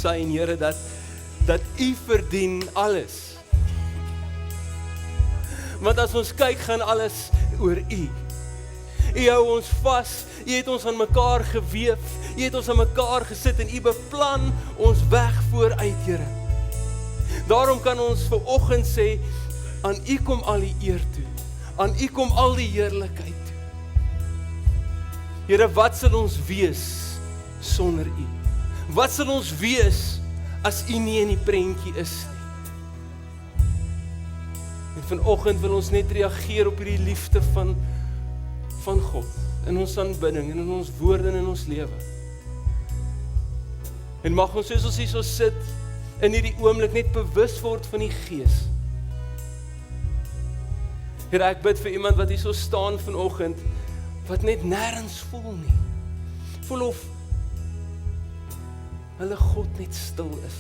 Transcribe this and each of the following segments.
prosyn, Here, dat U verdien alles. Want as ons kyk, gaan alles oor U. U hou ons vas, U het ons aan mekaar geweef, U het ons aan mekaar gesit en U beplan ons weg vooruit, Here. Daarom kan ons vanoggend sê, aan U kom al die eer toe, aan U kom al die heerlikheid toe. Here, wat sal ons wees sonder U? Wat sal ons wees as U nie in die prentjie is nie? En vanoggend wil ons net reageer op hierdie liefde van God, in ons aanbidding, en in ons woorde en in ons lewe. En mag ons soos ons hier so sit, in hierdie oomblik net bewus word van die Gees. Here, ek bid vir iemand wat hier so staan vanoggend, wat net nêrens voel nie. Voel of hulle God net stil is.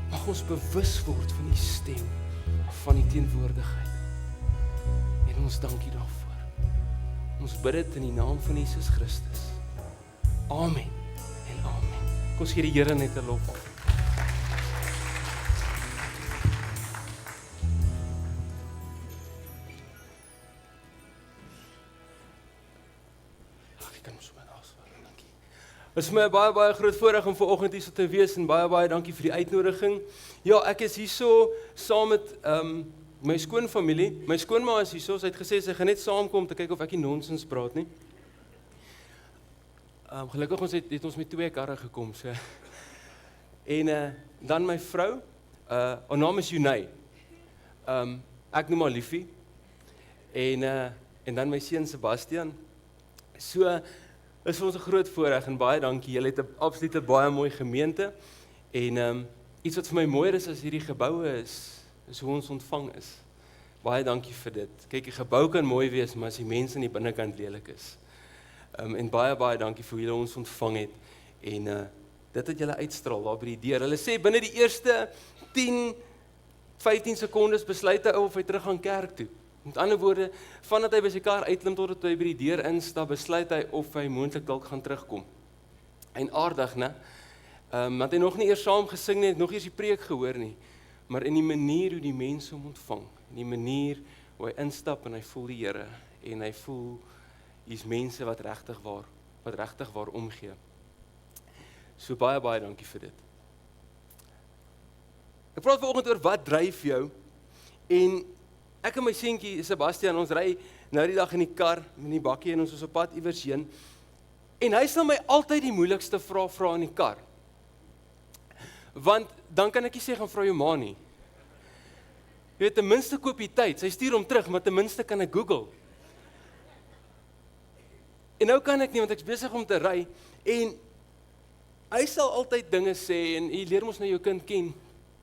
Mag ons bewus word van die stem, van die teenwoordigheid. En ons dankie daarvoor. Ons bid dit in die naam van Jesus Christus. Amen en amen. Kom ons gee die Here net 'n lof. Het is my 'n baie groot voorreg om vanoggend hier so te wees en baie dankie vir die uitnodiging. Ja, ek is hier so saam met my skoonfamilie. My skoonma is hier so, sy het gesê sy gaan net saamkom te kyk of ek nie nonsens praat nie. Gelukkig het ons met 2 karre gekom, so. En dan my vrou, haar naam is Junay. Ek noem haar Liefie. En dan my seun Sebastian. So is vir ons 'n groot voorreg en baie dankie. Julle het 'n absolute baie mooi gemeente. En iets wat vir my mooier is as hierdie geboue is hoe ons ontvang is. Baie dankie vir dit. Kyk, die gebou kan mooi wees, maar as die mense aan die binnekant lelik is. En baie dankie vir hoe julle ons ontvang het. En dit het julle uitstraal daar by die deur. Hulle sê binne die eerste 10-15 sekondes besluit hy of hy terug gaan kerk toe. Met ander woorde, vandat hy by sy kar uitklim totdat hy by die deur instap, besluit hy of hy moontlik dalk gaan terugkom. En aardig, né? Want hy nog nie eers saam gesing nie, nog eers die preek gehoor nie, maar in die manier hoe die mense hom ontvang, in die manier hoe hy instap en hy voel die Here, en hy voel hier's mense wat regtig waar omgee. So baie dankie vir dit. Ek praat vanoggend oor wat dryf jou, en ek en my seentjie Sebastian, ons ry nou die dag in die kar, met die bakkie en ons is op pad iewers heen, en hy sal my altyd die moeilikste vrae vra in die kar. Want dan kan ek nie sê gaan vra jou ma nie. Jy weet, ten minste koop jy tyd, sy stuur hom terug, maar ten minste kan ek Google. En nou kan ek nie, want ek is besig om te ry, en hy sal altyd dinge sê, en jy leer mos nou jou kind ken,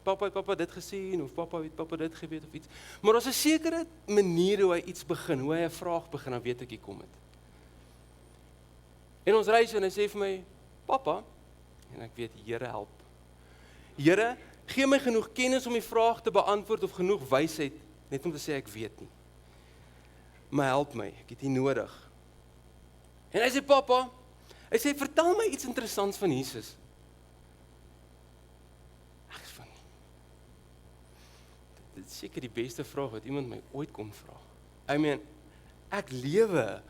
papa het dit gesien, of papa het dit geweet, of iets. Maar as 'n sekere manier hoe hy iets begin, hoe hy 'n vraag begin, dan weet ek jy kom het. En ons ry so, en hy sê vir my, papa, en ek weet, Here help. Here, gee my genoeg kennis om die vraag te beantwoord, of genoeg wysheid, net om te sê ek weet nie. Maar help my, ek het nie nodig. En hy sê, papa, hy sê, vertel my iets interessants van Jesus. Dit is seker die beste vraag wat iemand my ooit kon vra. Ek lewe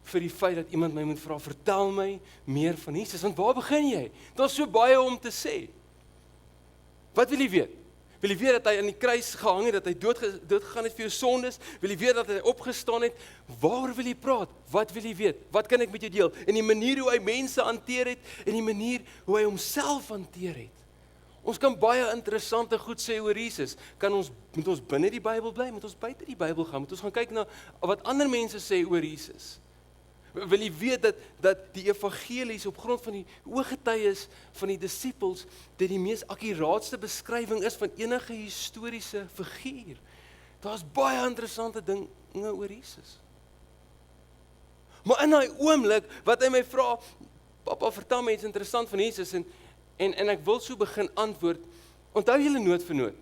vir die feit dat iemand my moet vra, vertel my meer van Jesus, want waar begin jy? Daar's so baie om te sê. Wat wil jy weet? Wil jy weet dat hy aan die kruis gehang het, dat hy doodgegaan het vir jou sondes? Wil jy weet dat hy opgestaan het? Waaroor wil jy praat? Wat wil jy weet? Wat kan ek met jou deel? En die manier hoe hy mense hanteer het, en die manier hoe hy homself hanteer het. Ons kan baie interessante goed sê oor Jesus. Moet ons binne die Bybel bly? Moet ons buite die Bybel gaan? Moet ons gaan kyk na wat ander mense sê oor Jesus? Wil jy weet dat die evangelies op grond van die ooggetuies van die disippels die mees akkuraatste beskrywing is van enige historiese figuur? Daar's baie interessante dinge oor Jesus. Maar in daai oomblik wat hy my vra, papa, vertel my iets interessant van Jesus, en ek wil so begin antwoord, onthou julle noot vir noot.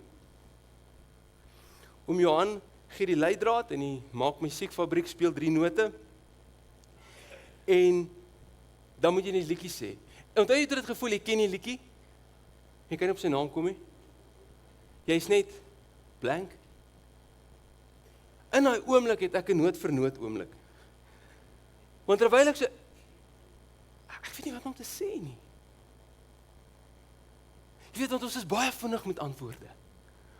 Oom Johan gee die leidraad en hy maak musiekfabriek, speel 3 note, en dan moet jy net liedjies sê. onthou jy dit gevoel, jy ken die liedjie? Jy kan nie op sy naam kom nie. Jy's net blank. In daai oomblik het ek 'n noot vir noot oomblik. Want terwyl ek so, ek weet nie wat om te sê nie. Jy weet, want ons is baie vinnig met antwoorde.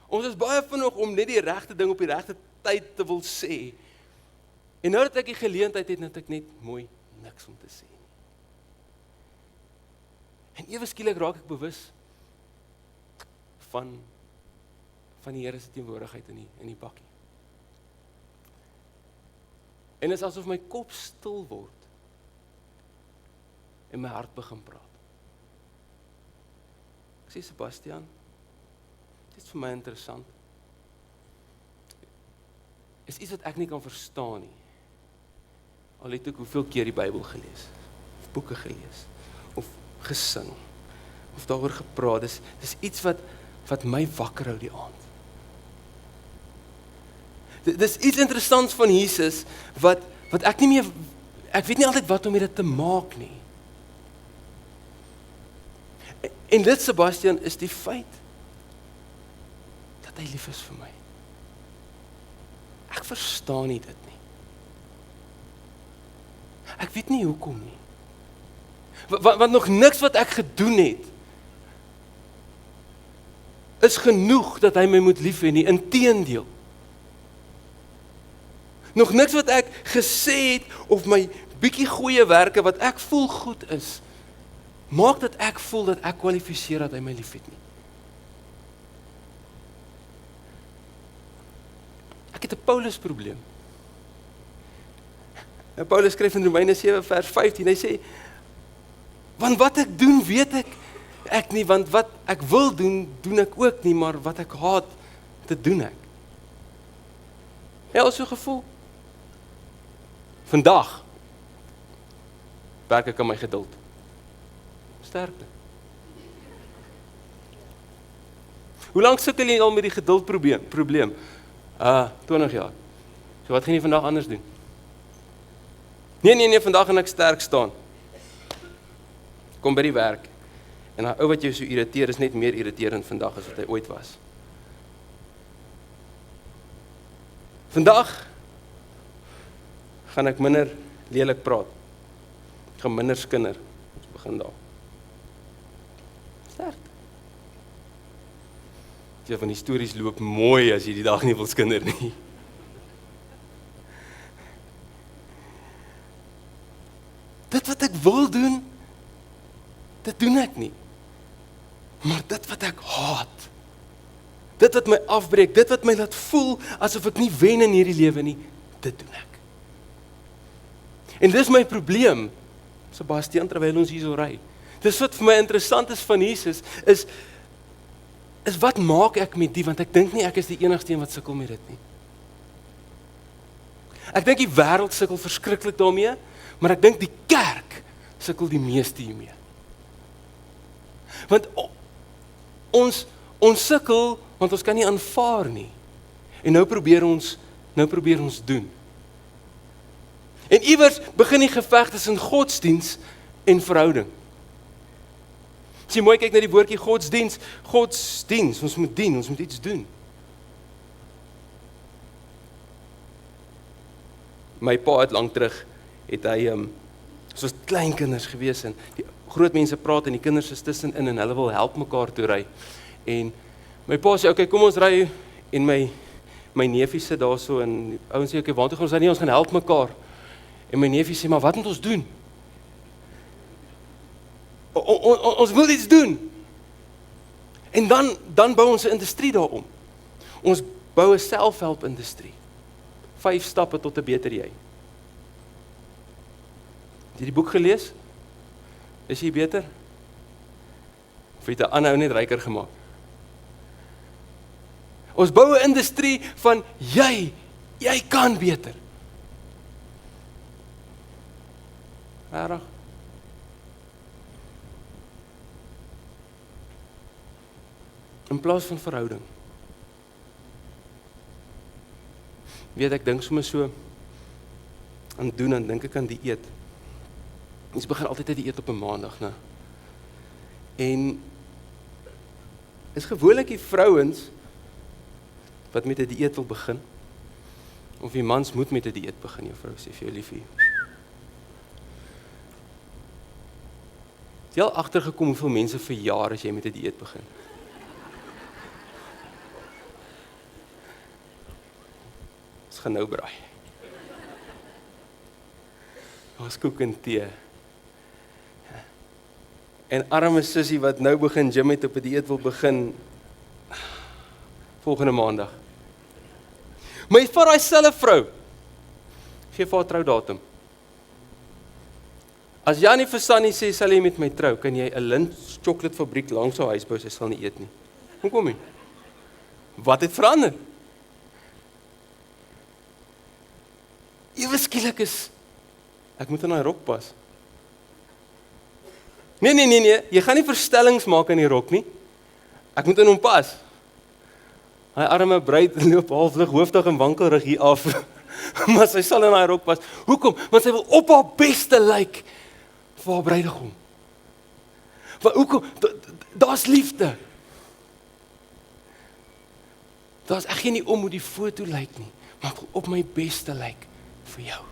Ons is baie vinnig om net die regte ding op die regte tyd te wil sê. En nou dat ek die geleentheid het, het ek net mooi niks om te sê nie. En ewe skielik raak ek bewus van die Here se teenwoordigheid in die bakkie. En dit is asof my kop stil word en my hart begin praat. Ek sê, Sebastian, dit is vir my interessant. Is iets wat ek nie kan verstaan nie. Al het ek hoeveel keer die Bybel gelees, of boeke gelees, of gesing, of daaroor gepraat. Dis iets wat my wakker hou die aand. Dis iets interessants van Jesus, wat ek nie meer, ek weet nie altyd wat om dit te maak nie. En dit, Sebastian, is die feit, dat hy lief is vir my. Ek verstaan nie dit nie. Ek weet nie hoekom nie. Want nog niks wat ek gedoen het, is genoeg dat hy my moet lief hê nie, inteendeel. Nog niks wat ek gesê het, of my bietjie goeie werke, wat ek voel goed is, maak dat ek voel dat ek kwalifiseer dat hy my lief het nie. Ek het 'n Paulus probleem. En Paulus skryf in Romeine 7 vers 15, hy sê, want wat ek doen, weet ek nie, want wat ek wil doen, doen ek ook nie, maar wat ek haat, dit doen ek. Jy al so gevoel? Vandag werk ek aan my geduld. Sterkte. Hoe lank sukkel jy al met die geduld probleem? 20 jaar. So wat gaan jy vandag anders doen? Nee, vandag gaan ek sterk staan. Kom by die werk. En daai ou wat jou so irriteer, is net meer irriterend vandag as wat hy ooit was. Vandag gaan ek minder lelik praat. Ek gaan minder skinder. Ons begin daar. Sterk. Ja, van die stories loop mooi as jy die dag nie wil skinder nie. Dit wat ek wil doen, dit doen ek nie. Maar dit wat ek haat, dit wat my afbreek, dit wat my laat voel asof ek nie wen in hierdie lewe nie, dit doen ek. En dis my probleem, Sebastian, terwyl ons hier so ry. Dis wat vir my interessant is van Jesus, is wat maak ek met die, want ek dink nie ek is die enigste een wat sukkel met dit nie. Ek dink die wêreld sukkel verskriklik daarmee, maar ek dink die kerk sukkel die meeste hiermee. Want ons sukkel, want ons kan nie aanvaar nie. En nou probeer ons doen. En iewers begin die geveg tussen godsdiens en verhouding. As jy mooi kyk na die woordjie godsdiens, ons moet dien, ons moet iets doen. My pa het lank terug, het hy, soos klein kinders gewees, en die groot mense praat en die kinders is tussenin en hulle wil help mekaar toe ry. En my pa sê, okay, kom ons ry, en my neefie sit daar so, en die ouens sê, okay, waartoe gaan ons ry nie, ons gaan help mekaar. En my neefie sê, maar wat moet ons doen? Ons wil iets doen. En dan bou ons 'n industrie daarom. Ons bou 'n selfhelp industrie. 5 stappe tot 'n beter jy. Het jy die boek gelees? Is jy beter? Of het 'n ander ou net ryker gemaak? Ons bou 'n industrie van jy kan beter. Regtig? In plaas van verhouding. Weet ek dink sommer so aan doen, en dink ek aan dieet. Ons begin altyd uit die eet op 'n maandag, né? En is gewoonlik die vrouens wat met 'n dieet wil begin, of die mans moet met 'n dieet begin, jou vrou sê vir jou liefie. Het jy al agtergekom hoeveel mense verjaar as jy met 'n dieet begin? Ons gaan nou braai. Ons kook en tee. En arme sussie wat nou begin gym het op 'n dieet wil begin volgende maandag. Maar jy vat daai selfe vrou. Gee vir haar troudatum. As Janie vir Sunny sê sal jy met my trou, kan jy 'n Lindt chocoladefabriek langs haar huis bou, sy sal nie eet nie. Hoekom nie? Wat het verander? Ewe skielik is ek moet in daai rok pas. Nee, jy gaan nie verstellings maak in die rok nie. Ek moet in hom pas. Hy arme bruid loop halflig hoofdig en wankelrig hier af. Maar sy sal in daai rok pas. Hoekom? Want sy wil op haar beste lyk vir haar bruidegom. Hoekom? Daar's liefde. Ek gee nie om hoe die foto lyk nie, maar ek wil op my beste lyk vir jou.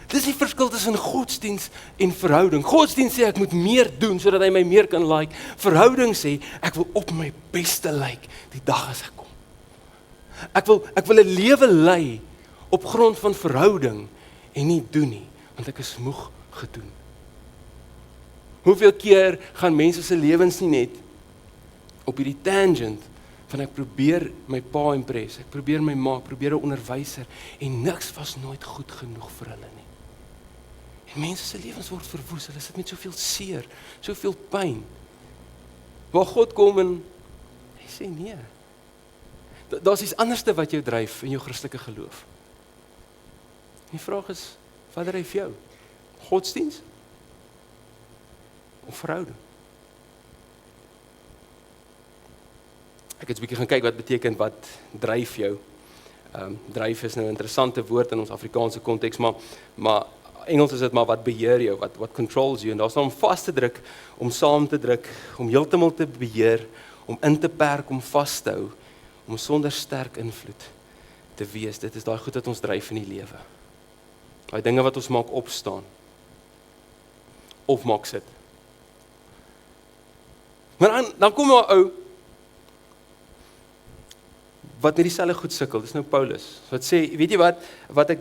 Dis die verskil tussen godsdiens en verhouding. Godsdiens sê ek moet meer doen sodat hy my meer kan like. Verhouding sê ek wil op my beste lyk die dag as ek kom. Ek wil 'n lewe lei op grond van verhouding en nie doen nie, want ek is moeg gedoen. Hoeveel keer gaan mense se lewens nie net op hierdie tangent van ek probeer my pa impress, ek probeer my ma, ek probeer 'n onderwyser en niks was nooit goed genoeg vir hulle nie. En mense se lewens word verwoes, hulle sit met soveel seer, soveel pyn. Waar God kom en hy sê nee. Daar's iets anderste wat jou dryf in jou Christelike geloof. Die vraag is, wat dryf jou? Godsdiens? Of verhouding? Ek het 'n bietjie gaan kyk wat beteken wat dryf jou. Dryf is nou 'n interessante woord in ons Afrikaanse konteks, maar Engels is dit maar wat beheer jou, wat controls you, en daar's om vas te druk, om saam te druk, om heeltemal te beheer, om in te perk, om vas te hou, om sonder sterk invloed te wees. Dit is daai goed wat ons dryf in die lewe. Daai dinge wat ons maak opstaan, of maak sit. Maar dan kom daar 'n ou, wat met dieselfde goed sukkel, dis nou Paulus, wat sê, weet jy wat ek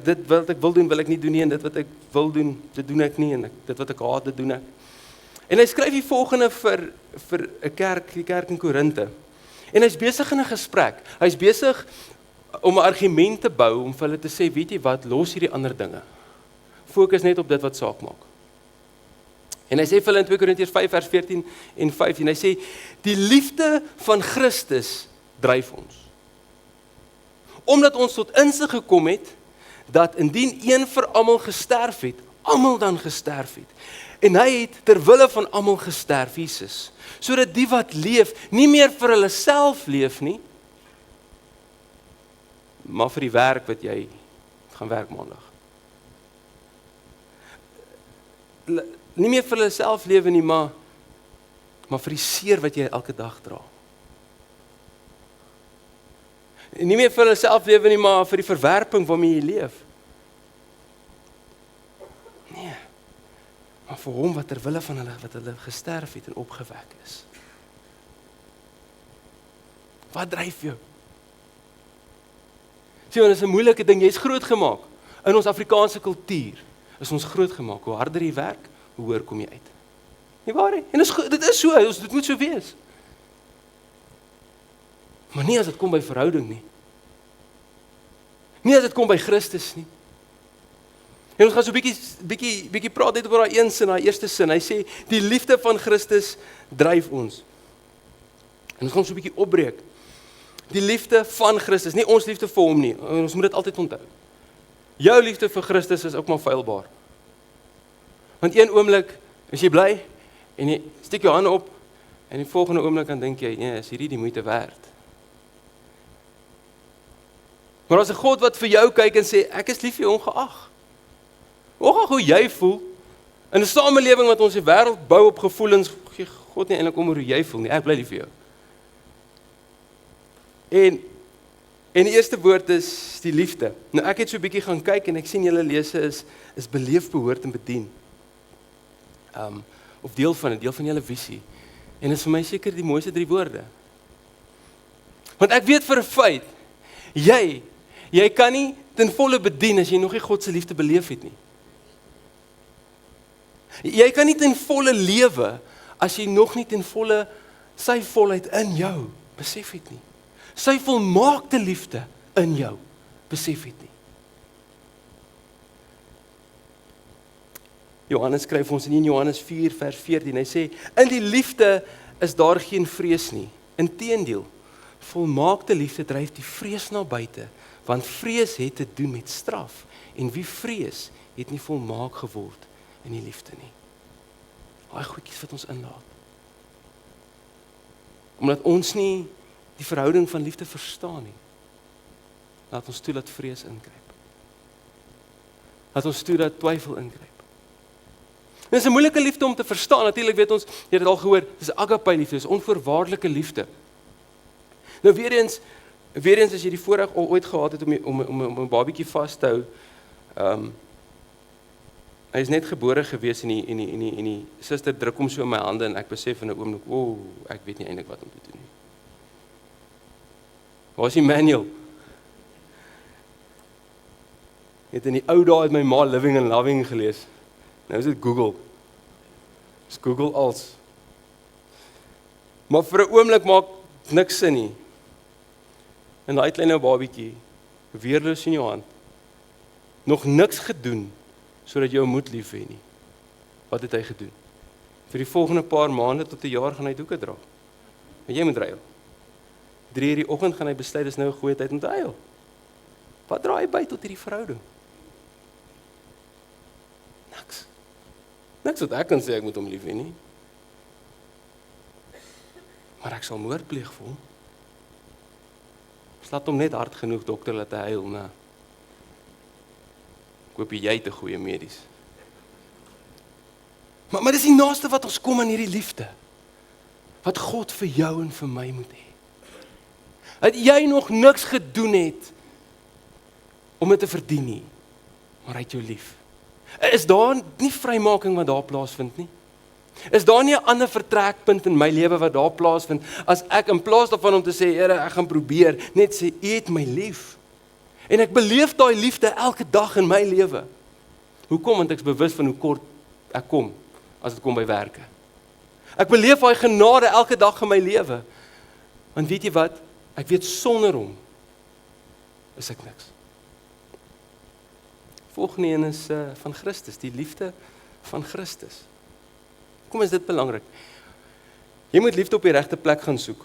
wil doen, wil ek nie doen nie, en dit wat ek wil doen, dit doen ek nie, en dit wat ek haat, dit doen ek. En hy skryf die volgende vir 'n kerk, die kerk in Korinthe, en hy's besig in 'n gesprek, hy's besig om 'n argument te bou, om vir hulle te sê, weet jy wat, los hierdie ander dinge, fokus net op dit wat saak maak. En hy sê vir hulle in 2 Korintiërs 5 vers 14 en 15, hy sê, die liefde van Christus dryf ons. Omdat ons tot insig gekom het, dat indien een vir almal gesterf het, almal dan gesterf het. En hy het ter wille van almal gesterf, Jesus, sodat die wat leef, nie meer vir hulle self leef nie, maar vir die werk wat jy gaan werk maandag. Nie meer vir hulle self lewe nie, maar vir die seer wat jy elke dag dra. En nie meer vir hulle self lewe nie, maar vir die verwerping waarmee jy leef. Nee, maar vir hom wat ter wille van hulle, wat hulle gesterf het en opgewek is. Wat dryf jou? Sien, dit is 'n moeilike ding, jy is grootgemaak. In ons Afrikaanse kultuur is ons grootgemaak, hoe harder jy werk, hoe hoër kom jy uit. Nie waar nie? En dit is so, dit moet so wees. Maar nie as dit kom by verhouding nie. Nie as dit kom by Christus nie. En ons gaan so 'n bietjie praat net oor daai een sin, daai eerste sin. Hy sê, die liefde van Christus dryf ons. En ons gaan so 'n bietjie opbreek. Die liefde van Christus, nie ons liefde vir hom nie. Ons moet dit altyd onthou. Jou liefde vir Christus is ook maar feilbaar. Want een oomblik is jy bly, en jy steek jou hande op, en die volgende oomblik dan dink jy, nee, is hierdie die moeite werd. Maar as 'n God wat vir jou kyk en sê, ek is lief vir jou ongeag. Ongeag hoe jy voel, in 'n samelewing wat ons die wêreld bou op gevoelens, gee God nie eintlik om hoe jy voel nie, ek bly lief vir jou. En die eerste woord is die liefde. Nou ek het so 'n bietjie gaan kyk en ek sien julle lese is beleef, behoort en bedien. Of deel van julle visie. En dit is vir my seker die mooiste 3 woorde. Want ek weet vir 'n feit, jy kan nie ten volle bedien as jy nog nie God se liefde beleef het nie. Jy kan nie ten volle lewe as jy nog nie ten volle sy volheid in jou besef het nie. Sy volmaakte liefde in jou besef het nie. Johannes skryf ons in Johannes 4 vers 14, hy sê, in die liefde is daar geen vrees nie. Inteendeel, volmaakte liefde dryf die vrees na buite, want vrees het te doen met straf, en wie vrees het nie volmaak geword in die liefde nie. Daai goedjies wat ons inlaat. Omdat ons nie die verhouding van liefde verstaan nie, laat ons toe dat vrees ingryp. Laat ons toe dat twyfel ingryp. Dit is 'n moeilike liefde om te verstaan. Natuurlik weet ons, jy het dit al gehoor, dis agape liefde, dis onvoorwaardelike liefde. Nou weer eens as jy die voorreg al ooit gehad het om 'n babietjie vas te hou, hy is net gebore gewees en die suster druk hom so in my hande en ek besef in 'n oomblik, ek weet nie eintlik wat om te doen nie. Waar is die manual? Het in die ou dae het my ma Living and Loving gelees. Nou is dit Google. Dis Google als. Maar vir 'n oomblik maak niks sin nie. En daai klein ou babietjie, weerloos in jou hand, nog niks gedoen sodat jy hom moet lief hê nie. Wat het hy gedoen? Vir die volgende paar maande tot 'n jaar gaan hy doeke dra. En jy moet ruil. 3:00 die oggend gaan hy besluit dis nou 'n goeie tyd om te huil. Wat dra hy by tot hierdie verhouding? Niks wat ek kan sê ek moet hom lief hê nie. Maar ek sal moord pleeg vir hom. Laat hom net hard genoeg dokter laat hy huil, nee. Ek hoop jy het 'n goeie medies. Maar dis die naaste wat ons kom aan hierdie liefde. Wat God vir jou en vir my moet hê. Dat jy nog niks gedoen het om dit te verdien nie, maar hy het jou lief. Is daar nie vrymaking wat daar plaasvind nie? Is daar nie 'n ander vertrekpunt in my lewe wat daar plaasvind, as ek in plaas daarvan om te sê, Here, ek gaan probeer, net sê, U het my lief. En ek beleef daai liefde elke dag in my lewe. Hoekom? Want ek is bewus van hoe kort ek kom, as dit kom by werke. Ek beleef daai genade elke dag in my lewe. Want weet jy wat? Ek weet sonder hom is ek niks. Volgende een is van Christus, die liefde van Christus. Kom is dit belangrik. Jy moet liefde op die regte plek gaan soek.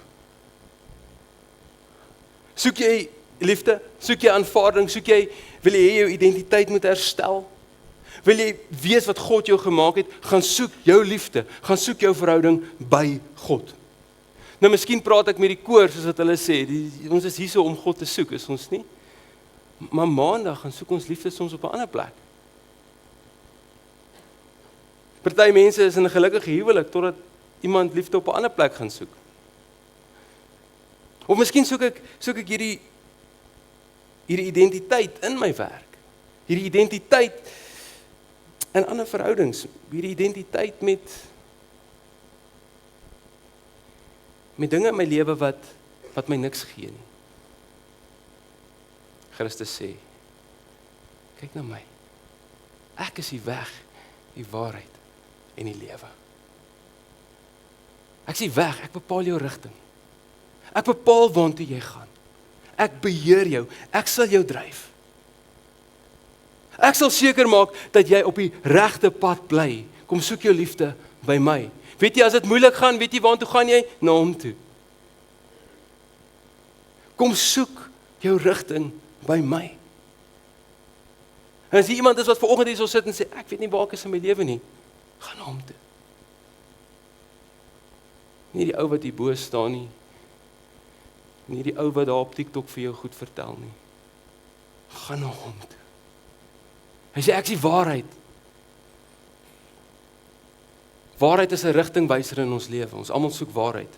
Soek jy liefde? Soek jy aanvaarding? Wil jy jou identiteit moet herstel? Wil jy weet wat God jou gemaak het? Gaan soek jou liefde. Gaan soek jou verhouding by God. Nou miskien praat ek met die koor, soos wat hulle sê, ons is hier so om God te soek, is ons nie? Maar maandag gaan soek ons liefde soms op 'n ander plek. Party mense is in 'n gelukkige huwelik totdat iemand liefde op 'n ander plek gaan soek. Of miskien soek ek hierdie identiteit in my werk. Hierdie identiteit in ander verhoudings, hierdie identiteit met dinge in my lewe wat my niks gee nie. Christus sê, kyk na my. Ek is die weg, die waarheid en die lewe. Ek is die weg, ek bepaal jou rigting. Ek bepaal waartoe jy gaan. Ek beheer jou, ek sal jou dryf. Ek sal seker maak dat jy op die regte pad bly. Kom soek jou liefde by my. Weet jy, as dit moeilik gaan, weet jy waartoe gaan jy? Na hom toe. Kom soek jou rigting by my. En as iemand is wat vanoggend hier so sit en sê, ek weet nie waar ek is in my lewe nie, gaan na hom toe. Nie die ou wat hier bo staan nie. Nie die ou wat daar op TikTok vir jou goed vertel nie. Gaan na hom toe. Hy sê, ek is die waarheid. Waarheid is 'n rigtingwyser in ons lewe. Ons almal soek waarheid.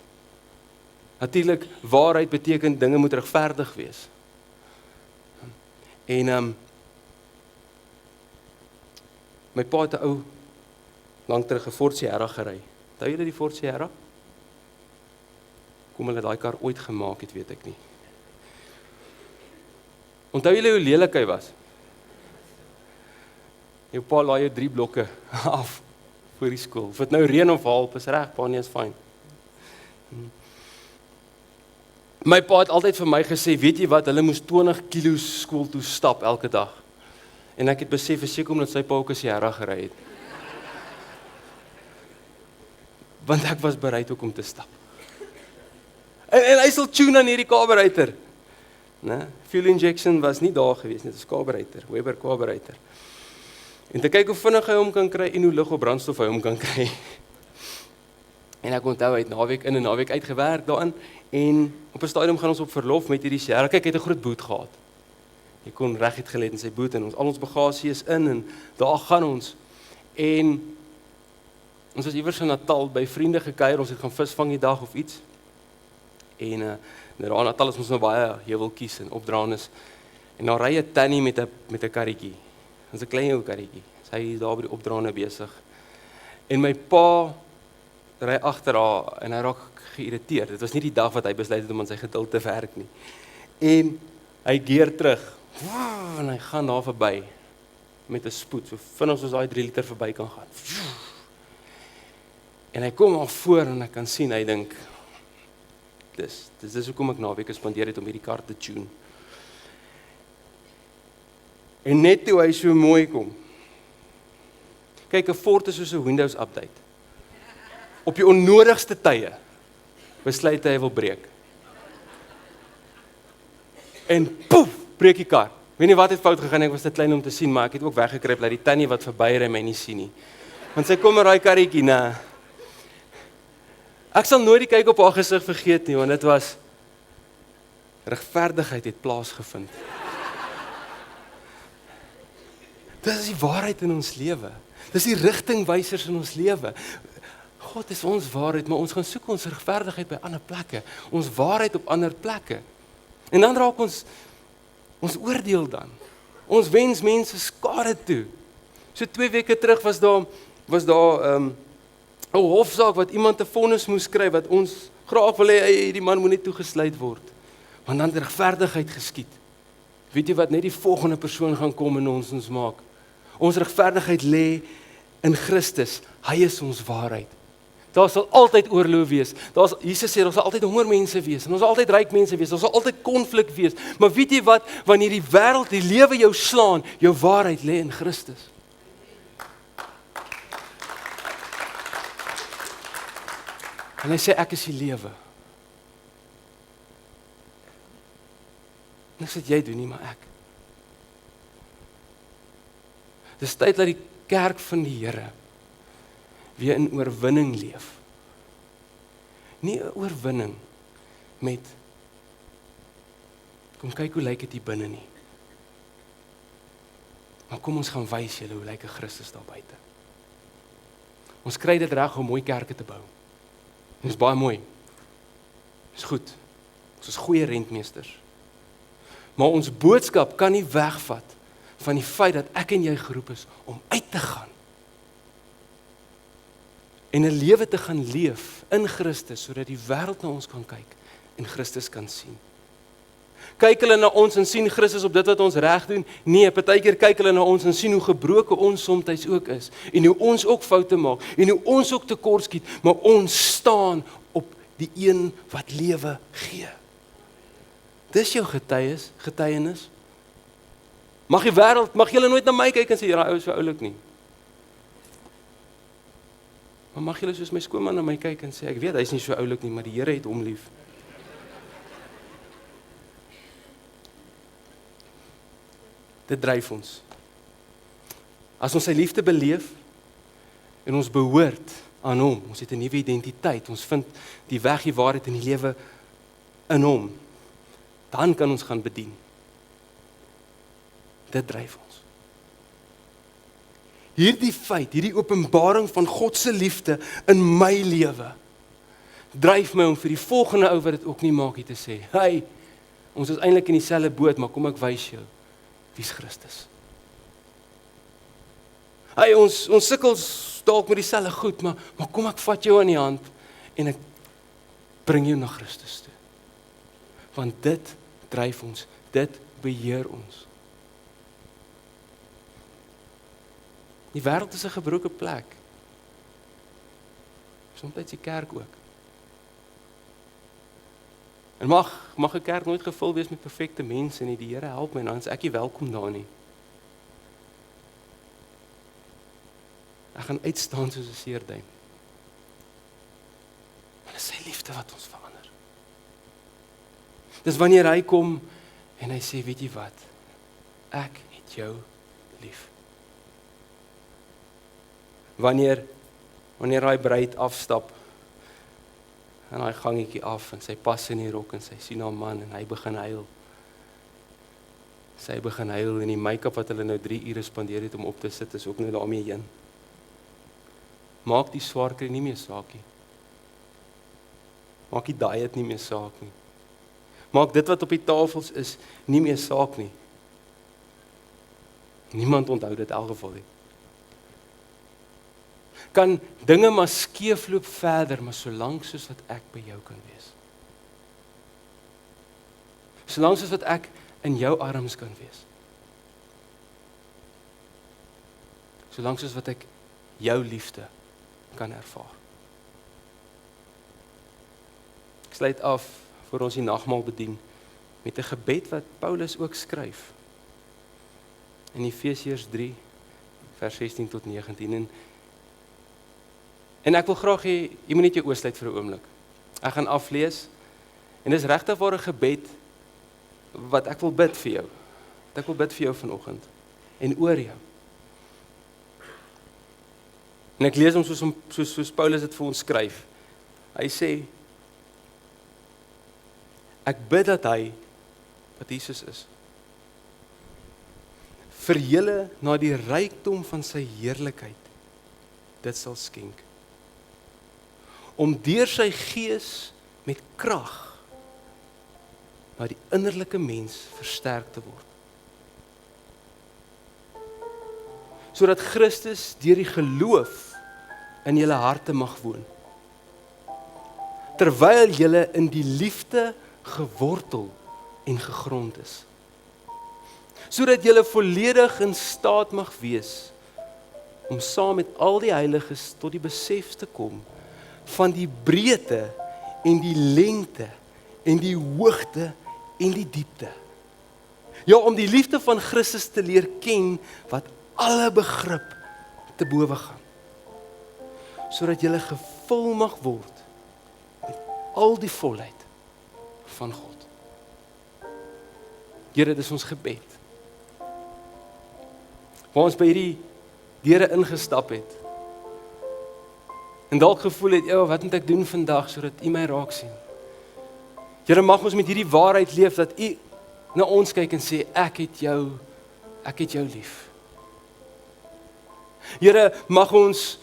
Natuurlik, waarheid beteken dinge moet regverdig wees. En my pa het 'n ou lank terug 'n Ford Sierra gery. Onthou julle die Ford Sierra? Kom hulle daai kar ooit gemaak het, weet ek nie. Onthou julle hoe lelik hy was? Jou pa laai jou 3 blokke af voor die skool. Of dit nou reën of haal, is reg, pa, nee, is fyn. My pa het altyd vir my gesê, weet jy wat, hulle moes 20 kilo skool toe stap elke dag. En ek het besef, seker omdat sy pa ook 'n Sierra gery het. Want ek was bereid ook om te stap. En hy sal tune aan hierdie carburetor. Né? Fuel injection was nie daar gewees nie, dit is carburetor, Weber carburetor. En te kyk hoe vinnig hy hom kan kry en hoe lig op brandstof hy hom kan kry. En ek onthou, hy het naweek in en naweek uitgewerk daarin, en op 'n stadium gaan ons op verlof met hierdie Sierra. Kyk, hy het 'n groot boot gehad. Hy kon reguit gelê in sy boot en al ons bagasie is in en daar gaan ons. En ons was iewers in Natal by vriende gekuier, ons het gaan visvang die dag of iets. En daar in Natal is ons nou baie heuweltjies en opdraandes. En dan ry 'n tannie met 'n karretjie. Ons 'n klein ou karretjie. Sy is daar by die opdraande besig. En my pa ry agter haar en hy raak geïrriteerd. Dit was nie die dag wat hy besluit het om aan sy geduld te werk nie. En hy keer terug. En hy gaan daar verby met 'n spoed, so vinnig soos daai 3 liter verby kan gaan. En hy kom al voor en ek kan sien, hy dink, dis hoekom ek naweke spandeer het om hierdie kar te tune. En net toe hy so mooi kom, kyk, 'n Ford is soos 'n Windows update. Op die onnodigste tye besluit hy wil breek. En poef, breek die kar. Weet nie wat het fout gegaan, ek was te klein om te sien, maar ek het ook weggekruip, dat die tannie wat verbyry my nie sien nie. Want sy kom in daai karretjie, nee. Ek sal nooit die kyk op haar gesig vergeet nie, want dit was, regverdigheid het plaasgevind. Dit is die waarheid in ons lewe. Dis die rigtingwysers in ons lewe. God is ons waarheid, maar ons gaan soek ons regverdigheid by ander plekke. Ons waarheid op ander plekke. En dan raak ons oordeel dan. Ons wens mense skade toe. So 2 weke terug was daar 'n hofsaak wat iemand 'n vonnis moes skryf wat ons graag wil hê die man moet net toegesluit word. Want dan het regverdigheid geskied. Weet jy wat, net die volgende persoon gaan kom en ons maak. Ons regverdigheid lê in Christus. Hy is ons waarheid. Daar sal altyd oorlog wees. Jesus sê, daar sal altyd hongermense wees. En ons sal altyd ryk mense wees. Daar sal altyd konflik wees. Maar weet jy wat, wanneer die wêreld, die lewe jou slaan, jou waarheid lê in Christus. En hy sê, ek is die lewe. Niks wat jy doen nie, maar ek. Dis tyd dat die kerk van die Here weer in oorwinning leef. Nie 'n oorwinning met, kom kyk hoe lyk dit hier binne nie. Maar kom ons gaan wys julle hoe lyk 'n Christus daar buite. Ons kry dit reg om mooi kerke te bou. Dit is baie mooi. Dis goed. Ons is goeie rentmeesters. Maar ons boodskap kan nie wegvat van die feit dat ek en jy geroep is om uit te gaan. En 'n lewe te gaan leef in Christus, sodat die wêreld na ons kan kyk en Christus kan sien. Kyk hulle na ons en sien Christus op dit wat ons reg doen? Nee, partykeer kyk hulle na ons en sien hoe gebroken ons soms ook is, en hoe ons ook foute maak, en hoe ons ook tekortskiet, maar ons staan op die een wat lewe gee. Dis jou getuienis. Mag die wêreld, mag julle nooit na my kyk en sê, ja, ou is so oulik nie. Maar mag julle soos my skoonma na my kyk en sê, ek weet, hy is nie so oulik nie, maar die Here het hom lief. Dit dryf ons. As ons sy liefde beleef, en ons behoort aan hom, ons het 'n nuwe identiteit, ons vind die weg, die waarheid in die lewe in hom, dan kan ons gaan bedien. Dit dryf ons. Hierdie feit, hierdie openbaring van God se liefde in my lewe, dryf my om vir die volgende ou wat dit ook nie maak nie te sê, hey, ons is eintlik in dieselfde boot, maar kom ek wys jou, wie's Christus. Hey, ons sukkel dalk met dieselfde goed, maar kom ek vat jou aan die hand, en ek bring jou na Christus toe. Want dit dryf ons, dit beheer ons. Die wêreld is 'n gebroke plek. Soms die kerk ook. En mag 'n kerk nooit gevul wees met perfekte mense nie. Die Here help my, dan is ek nie welkom daar nie. Ek gaan uitstaan soos 'n seerduim. Maar dit is sy liefde wat ons verander. Dis wanneer hy kom en hy sê, weet jy wat? Ek het jou lief. Wanneer hy bruid afstap en hy gangetjie af en sy pas in die rok en sy sien haar man en hy begin huil. Sy begin huil en die make-up wat hulle nou 3 ure spandeer het om op te sit is ook nou daarmee heen. Maak die swaar kry nie meer saak nie. Maak die diet nie meer saak nie. Maak dit wat op die tafels is nie meer saak nie. Niemand onthou dit in elk geval nie. Kan dinge maar skeefloop verder, maar solank soos wat ek by jou kan wees. Solank soos wat ek in jou arms kan wees. Solank soos wat ek jou liefde kan ervaar. Ek sluit af voor ons die nagmaal bedien met 'n gebed wat Paulus ook skryf. In Efesiërs 3 vers 16 tot 19 en ek wil graag hê jy moet net jou oë sluit vir 'n oomblik. Ek gaan aflees en dis regtig waar 'n gebed wat ek wil bid vir jou. Wat ek wil bid vir jou vanoggend en oor jou. En ek lees hom soos Paulus dit vir ons skryf. Hy sê ek bid dat hy wat Jesus is vir julle na die rykdom van sy heerlikheid dit sal skenk. Om deur sy gees met krag na die innerlike mens versterk te word. Sodat Christus deur die geloof in julle harte mag woon. Terwyl julle in die liefde gewortel en gegrond is. Sodat julle volledig in staat mag wees om saam met al die heiliges tot die besef te kom van die breedte en die lengte en die hoogte en die diepte. Ja, om die liefde van Christus te leer ken wat alle begrip te bowe gaan. Sodat julle gevul mag word met al die volheid van God. Here, dit is ons gebed. Waar ons by hierdie deure ingestap het. En dalk gevoel het, wat moet ek doen vandag sodat U my raak sien? Here, mag ons met hierdie waarheid leef dat U na ons kyk en sê ek het jou lief. Here, mag ons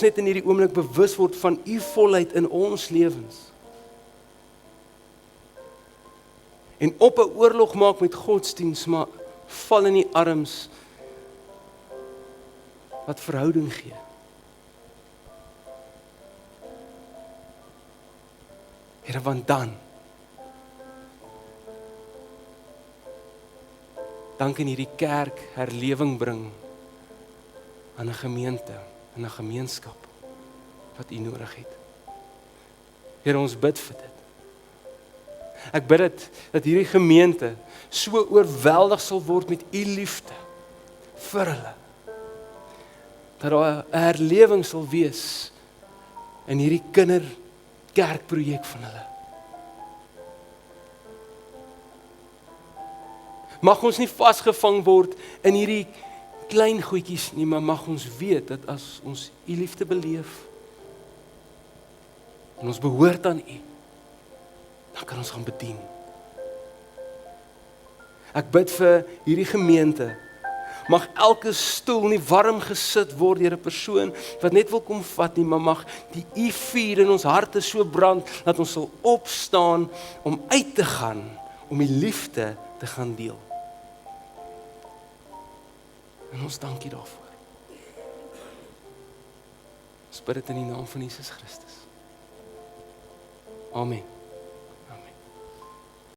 net in hierdie oomblik bewus word van U volheid in ons lewens. En op 'n oorlog maak met godsdiens, maar val in die arms wat verhouding gee. Here, want dan kan hierdie kerk herlewing bring aan 'n gemeente, in 'n gemeenskap wat U nodig het. Here, ons bid vir dit. Ek bid dat hierdie gemeente so oorweldig sal word met U liefde vir hulle. Dat daar 'n herlewing sal wees in hierdie kinderkerkprojek van hulle. Mag ons nie vasgevang word in hierdie klein goedjies nie, maar mag ons weet dat as ons U liefde beleef en ons behoort aan U, dan kan ons gaan bedien. Ek bid vir hierdie gemeente. Mag elke stoel nie warm gesit word deur 'n persoon wat net wil kom vat nie, maar mag die U-vuur in ons harte so brand, dat ons sal opstaan om uit te gaan, om die liefde te gaan deel. En ons dankie daarvoor. Ons bid dit in die naam van Jesus Christus. Amen.